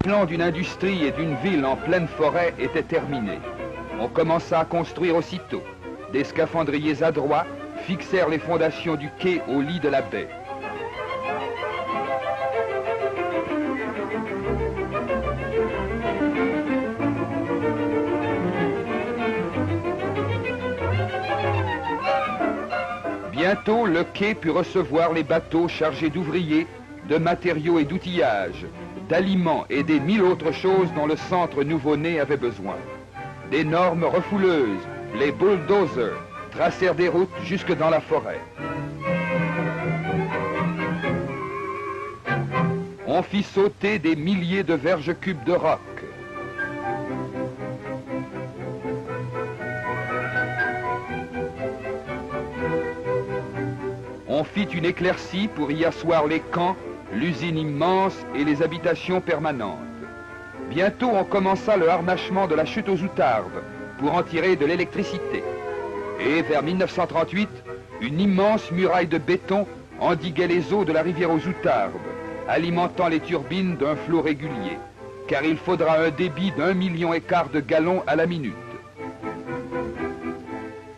plans d'une industrie et d'une ville en pleine forêt étaient terminés. On commença à construire aussitôt. Des scaphandriers adroits fixèrent les fondations du quai au lit de la baie. Bientôt, le quai put recevoir les bateaux chargés d'ouvriers, de matériaux et d'outillage, d'aliments et des 1000 autres choses dont le centre nouveau-né avait besoin. D'énormes refouleuses, les bulldozers, tracèrent des routes jusque dans la forêt. On fit sauter des milliers de verges cubes de roc. On fit une éclaircie pour y asseoir les camps, l'usine immense et les habitations permanentes. Bientôt, on commença le harnachement de la chute aux outardes pour en tirer de l'électricité. Et vers 1938, une immense muraille de béton endiguait les eaux de la rivière aux outardes, alimentant les turbines d'un flot régulier, car il faudra un débit d'1,5 million de gallons à la minute.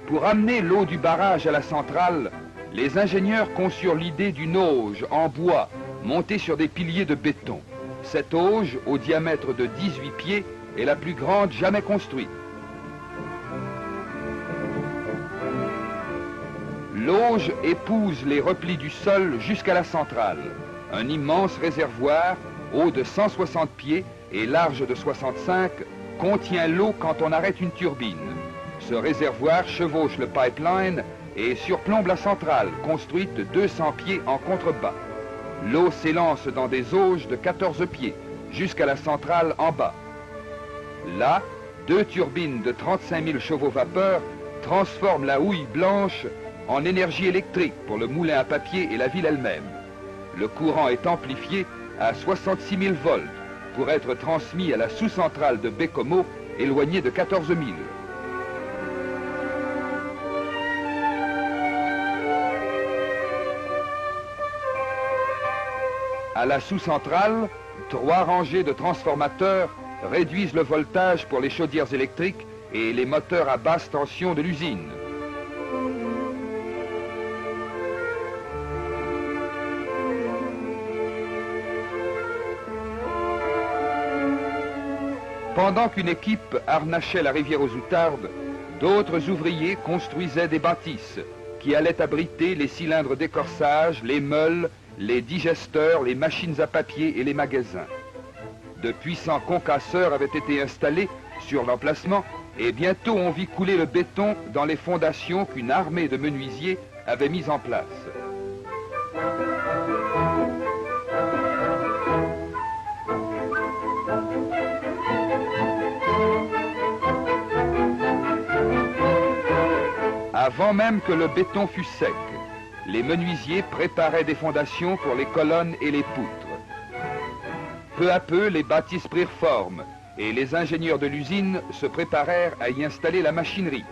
Pour amener l'eau du barrage à la centrale, les ingénieurs conçurent l'idée d'une auge en bois montée sur des piliers de béton. Cette auge, au diamètre de 18 pieds, est la plus grande jamais construite. L'auge épouse les replis du sol jusqu'à la centrale. Un immense réservoir, haut de 160 pieds et large de 65, contient l'eau quand on arrête une turbine. Ce réservoir chevauche le pipeline et surplombe la centrale, construite de 200 pieds en contrebas. L'eau s'élance dans des auges de 14 pieds, jusqu'à la centrale en bas. Là, 2 turbines de 35 000 chevaux vapeur transforment la houille blanche en énergie électrique pour le moulin à papier et la ville elle-même. Le courant est amplifié à 66 000 volts pour être transmis à la sous-centrale de Baie-Comeau, éloignée de 14 000. À la sous-centrale, 3 rangées de transformateurs réduisent le voltage pour les chaudières électriques et les moteurs à basse tension de l'usine. Pendant qu'une équipe harnachait la rivière aux outardes, d'autres ouvriers construisaient des bâtisses qui allaient abriter les cylindres d'écorçage, les meules, les digesteurs, les machines à papier et les magasins. De puissants concasseurs avaient été installés sur l'emplacement et bientôt on vit couler le béton dans les fondations qu'une armée de menuisiers avait mises en place. Avant même que le béton fût sec, les menuisiers préparaient des fondations pour les colonnes et les poutres. Peu à peu, les bâtisses prirent forme et les ingénieurs de l'usine se préparèrent à y installer la machinerie.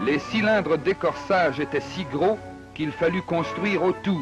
Les cylindres d'écorçage étaient si gros qu'il fallut construire autour.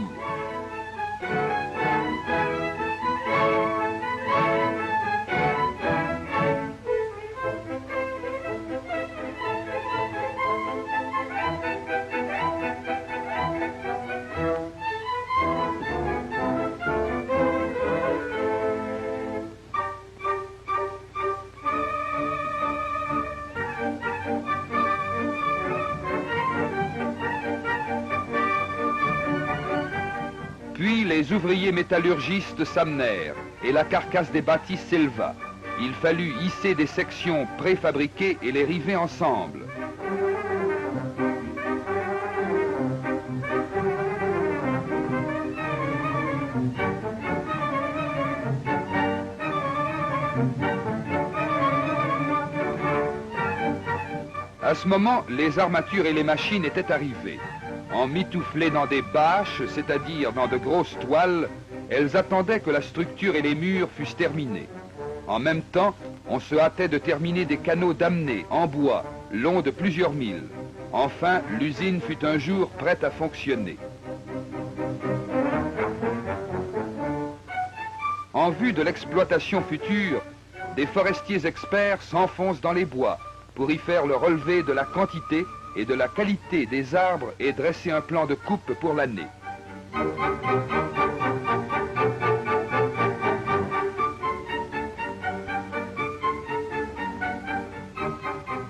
Puis les ouvriers métallurgistes s'amenèrent et la carcasse des bâtisses s'éleva. Il fallut hisser des sections préfabriquées et les river ensemble. À ce moment, les armatures et les machines étaient arrivées. Emmitouflées dans des bâches, c'est-à-dire dans de grosses toiles, Elles attendaient que la structure et les murs fussent terminés. En même temps, on se hâtait de terminer des canaux d'amener en bois, longs de plusieurs milles. Enfin, l'usine fut un jour prête à fonctionner. En vue de l'exploitation future, des forestiers experts s'enfoncent dans les bois pour y faire le relevé de la quantité et de la qualité des arbres et dresser un plan de coupe pour l'année.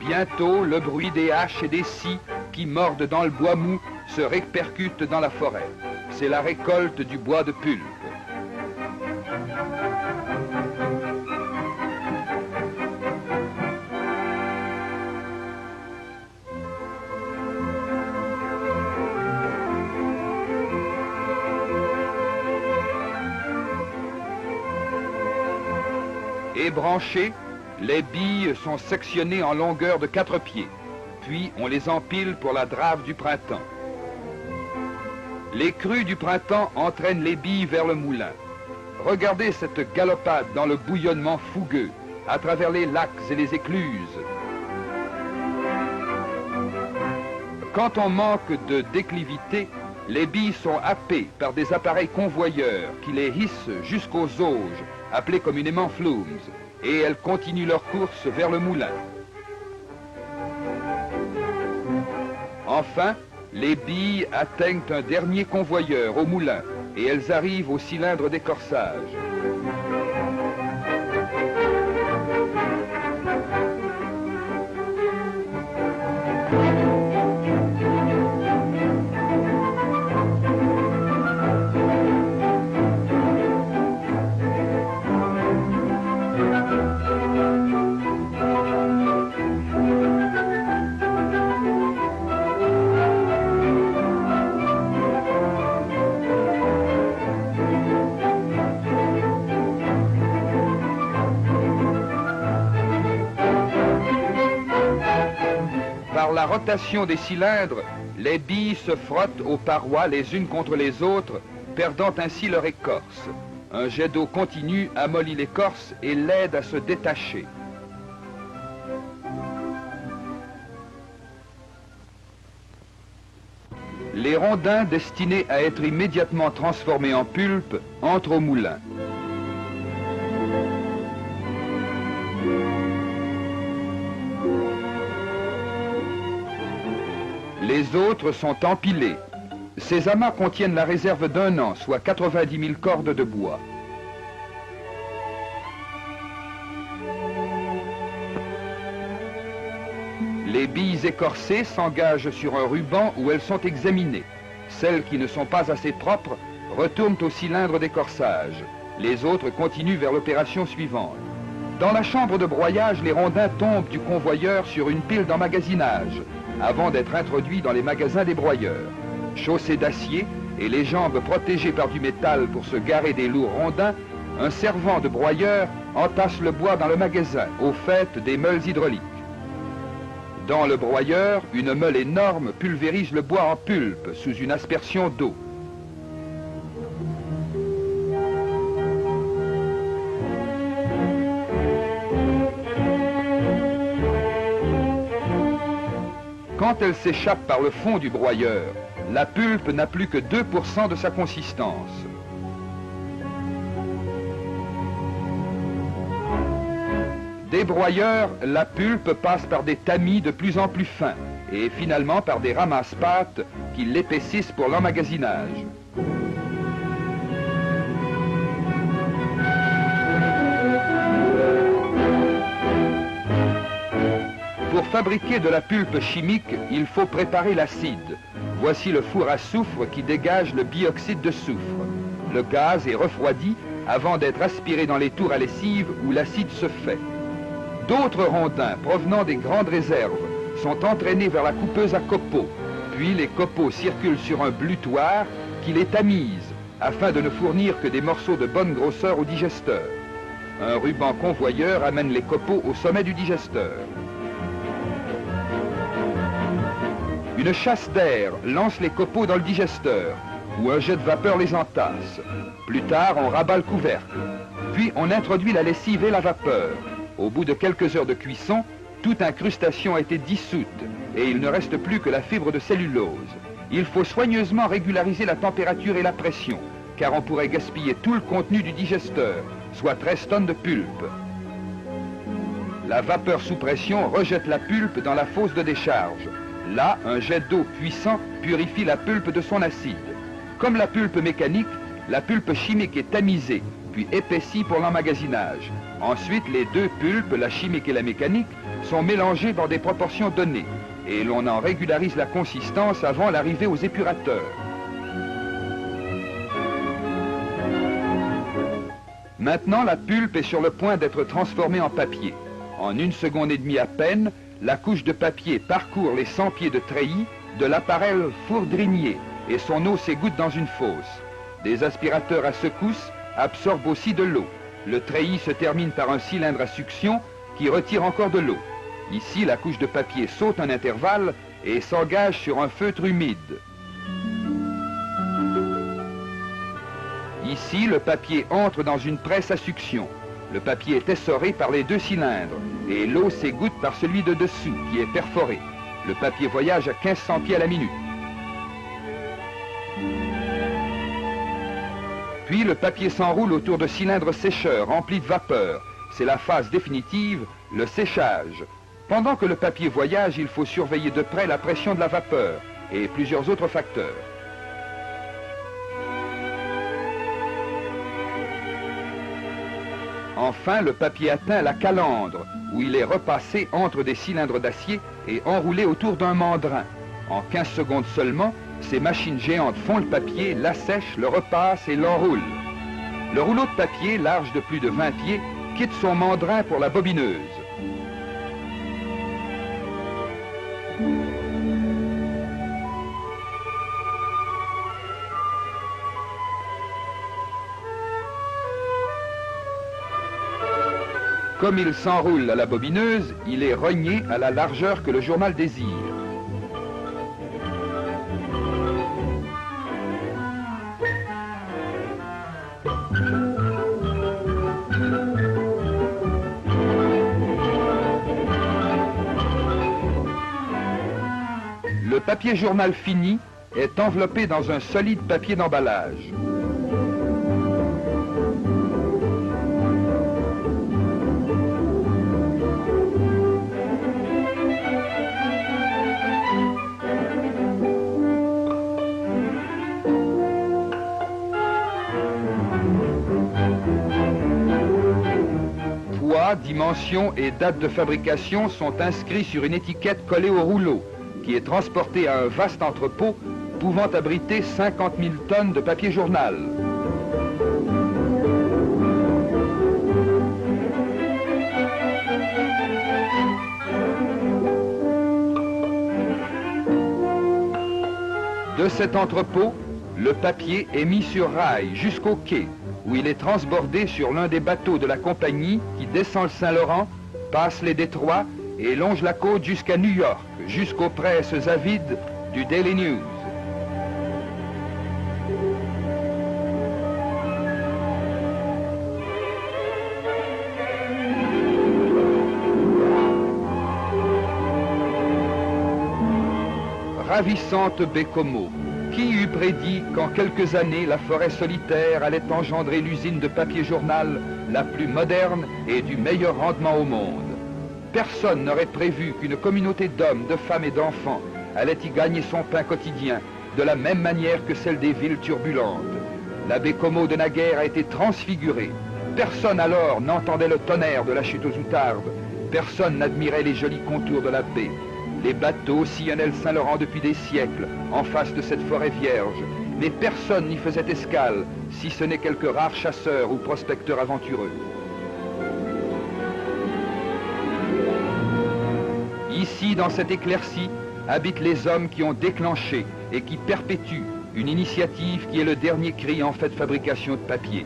Bientôt, le bruit des haches et des scies qui mordent dans le bois mou se répercute dans la forêt. C'est la récolte du bois de pulpe. Ébranchées, les billes sont sectionnées en longueur de 4 pieds, puis on les empile pour la drave du printemps. Les crues du printemps entraînent les billes vers le moulin. Regardez cette galopade dans le bouillonnement fougueux, à travers les lacs et les écluses. Quand on manque de déclivité, les billes sont happées par des appareils convoyeurs qui les hissent jusqu'aux auges, appelés communément flumes, et elles continuent leur course vers le moulin. Enfin, les billes atteignent un dernier convoyeur au moulin et elles arrivent au cylindre d'écorçage. Par la rotation des cylindres, les billes se frottent aux parois les unes contre les autres, perdant ainsi leur écorce. Un jet d'eau continu amollit l'écorce et l'aide à se détacher. Les rondins destinés à être immédiatement transformés en pulpe entrent au moulin. Les autres sont empilés. Ces amas contiennent la réserve d'un an, soit 90 000 cordes de bois. Les billes écorcées s'engagent sur un ruban où elles sont examinées. Celles qui ne sont pas assez propres retournent au cylindre d'écorçage. Les autres continuent vers l'opération suivante. Dans la chambre de broyage, les rondins tombent du convoyeur sur une pile d'emmagasinage, avant d'être introduits dans les magasins des broyeurs. Chaussés d'acier et les jambes protégées par du métal pour se garer des lourds rondins, un servant de broyeur entasse le bois dans le magasin, au fait des meules hydrauliques. Dans le broyeur, une meule énorme pulvérise le bois en pulpe sous une aspersion d'eau. Quand elle s'échappe par le fond du broyeur, la pulpe n'a plus que 2% de sa consistance. Des broyeurs, la pulpe passe par des tamis de plus en plus fins et finalement par des ramasse-pâtes qui l'épaississent pour l'emmagasinage. Pour fabriquer de la pulpe chimique, il faut préparer l'acide. Voici le four à soufre qui dégage le bioxyde de soufre. Le gaz est refroidi avant d'être aspiré dans les tours à lessive où l'acide se fait. D'autres rondins provenant des grandes réserves sont entraînés vers la coupeuse à copeaux. Puis les copeaux circulent sur un blutoir qui les tamise afin de ne fournir que des morceaux de bonne grosseur au digesteur. Un ruban convoyeur amène les copeaux au sommet du digesteur. Une chasse d'air lance les copeaux dans le digesteur. où un jet de vapeur les entasse. Plus tard, on rabat le couvercle. Puis on introduit la lessive et la vapeur. Au bout de quelques heures de cuisson, toute incrustation a été dissoute et il ne reste plus que la fibre de cellulose. Il faut soigneusement régulariser la température et la pression, car on pourrait gaspiller tout le contenu du digesteur, soit 13 tonnes de pulpe. La vapeur sous pression rejette la pulpe dans la fosse de décharge. Là, un jet d'eau puissant purifie la pulpe de son acide. Comme la pulpe mécanique, la pulpe chimique est tamisée, puis épaissie pour l'emmagasinage. Ensuite, les deux pulpes, la chimique et la mécanique, sont mélangées dans des proportions données, et l'on en régularise la consistance avant l'arrivée aux épurateurs. Maintenant, la pulpe est sur le point d'être transformée en papier. En 1 seconde et demie à peine, la couche de papier parcourt les 100 pieds de treillis de l'appareil fourdrinier et son eau s'égoutte dans une fosse. Des aspirateurs à secousse absorbent aussi de l'eau. Le treillis se termine par un cylindre à succion qui retire encore de l'eau. Ici, la couche de papier saute un intervalle et s'engage sur un feutre humide. Ici, le papier entre dans une presse à succion. Le papier est essoré par les deux cylindres et l'eau s'égoutte par celui de dessous qui est perforé. Le papier voyage à 1500 pieds à la minute. Puis le papier s'enroule autour de cylindres sécheurs remplis de vapeur. C'est la phase définitive, le séchage. Pendant que le papier voyage, il faut surveiller de près la pression de la vapeur et plusieurs autres facteurs. Enfin, le papier atteint la calandre, où il est repassé entre des cylindres d'acier et enroulé autour d'un mandrin. En 15 secondes seulement, ces machines géantes font le papier, l'assèchent, le repassent et l'enroulent. Le rouleau de papier, large de plus de 20 pieds, quitte son mandrin pour la bobineuse. Comme il s'enroule à la bobineuse, il est rogné à la largeur que le journal désire. Le papier journal fini est enveloppé dans un solide papier d'emballage. Poids, dimensions et date de fabrication sont inscrits sur une étiquette collée au rouleau, qui est transporté à un vaste entrepôt pouvant abriter 50 000 tonnes de papier journal. De cet entrepôt, le papier est mis sur rail jusqu'au quai, où il est transbordé sur l'un des bateaux de la compagnie qui descend le Saint-Laurent, passe les détroits et longe la côte jusqu'à New York, jusqu'aux presses avides du Daily News. Ravissante Baie-Comeau, qui eût prédit qu'en quelques années, la forêt solitaire allait engendrer l'usine de papier journal la plus moderne et du meilleur rendement au monde? Personne n'aurait prévu qu'une communauté d'hommes, de femmes et d'enfants allait y gagner son pain quotidien, de la même manière que celle des villes turbulentes. La Baie-Comeau de naguère a été transfigurée. Personne alors n'entendait le tonnerre de la chute aux Outardes. Personne n'admirait les jolis contours de la baie. Les bateaux sillonnaient le Saint-Laurent depuis des siècles, en face de cette forêt vierge. Mais personne n'y faisait escale, si ce n'est quelques rares chasseurs ou prospecteurs aventureux. Ici, dans cette éclaircie, habitent les hommes qui ont déclenché et qui perpétuent une initiative qui est le dernier cri en fait de fabrication de papier.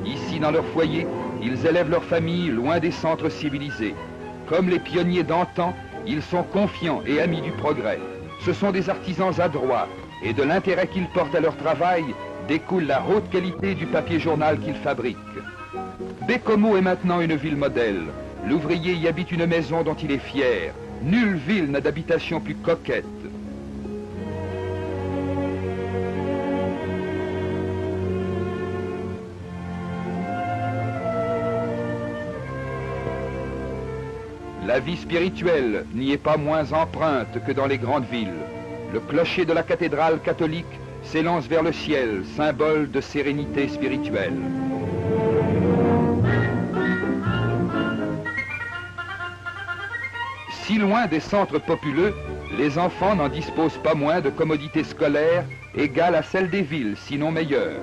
Ici, dans leur foyer, ils élèvent leur famille loin des centres civilisés. Comme les pionniers d'antan, ils sont confiants et amis du progrès. Ce sont des artisans adroits, et de l'intérêt qu'ils portent à leur travail découle la haute qualité du papier journal qu'ils fabriquent. Baie-Comeau est maintenant une ville modèle. L'ouvrier y habite une maison dont il est fier. Nulle ville n'a d'habitation plus coquette. La vie spirituelle n'y est pas moins empreinte que dans les grandes villes. Le clocher de la cathédrale catholique s'élance vers le ciel, symbole de sérénité spirituelle. Si loin des centres populeux, les enfants n'en disposent pas moins de commodités scolaires égales à celles des villes, sinon meilleures.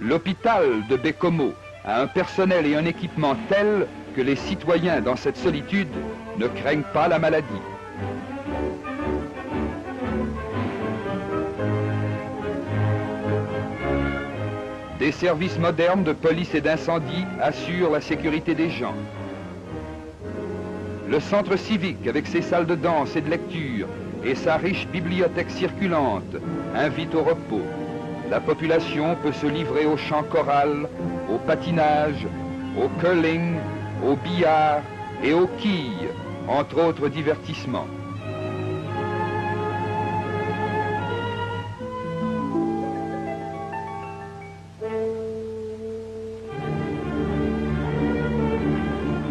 L'hôpital de Baie-Comeau a un personnel et un équipement tels que les citoyens dans cette solitude ne craignent pas la maladie. Des services modernes de police et d'incendie assurent la sécurité des gens. Le centre civique, avec ses salles de danse et de lecture et sa riche bibliothèque circulante, invite au repos. La population peut se livrer au chant choral, au patinage, au curling, au billard et aux quilles, entre autres divertissements.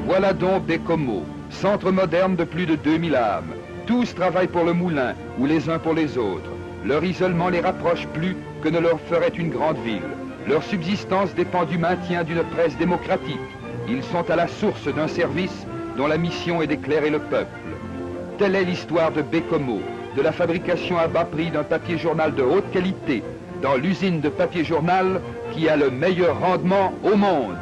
Voilà donc Baie-Comeau, centre moderne de plus de 2000 âmes. Tous travaillent pour le moulin ou les uns pour les autres. Leur isolement les rapproche plus que ne leur ferait une grande ville. Leur subsistance dépend du maintien d'une presse démocratique. Ils sont à la source d'un service dont la mission est d'éclairer le peuple. Telle est l'histoire de Baie-Comeau, de la fabrication à bas prix d'un papier journal de haute qualité, dans l'usine de papier journal qui a le meilleur rendement au monde.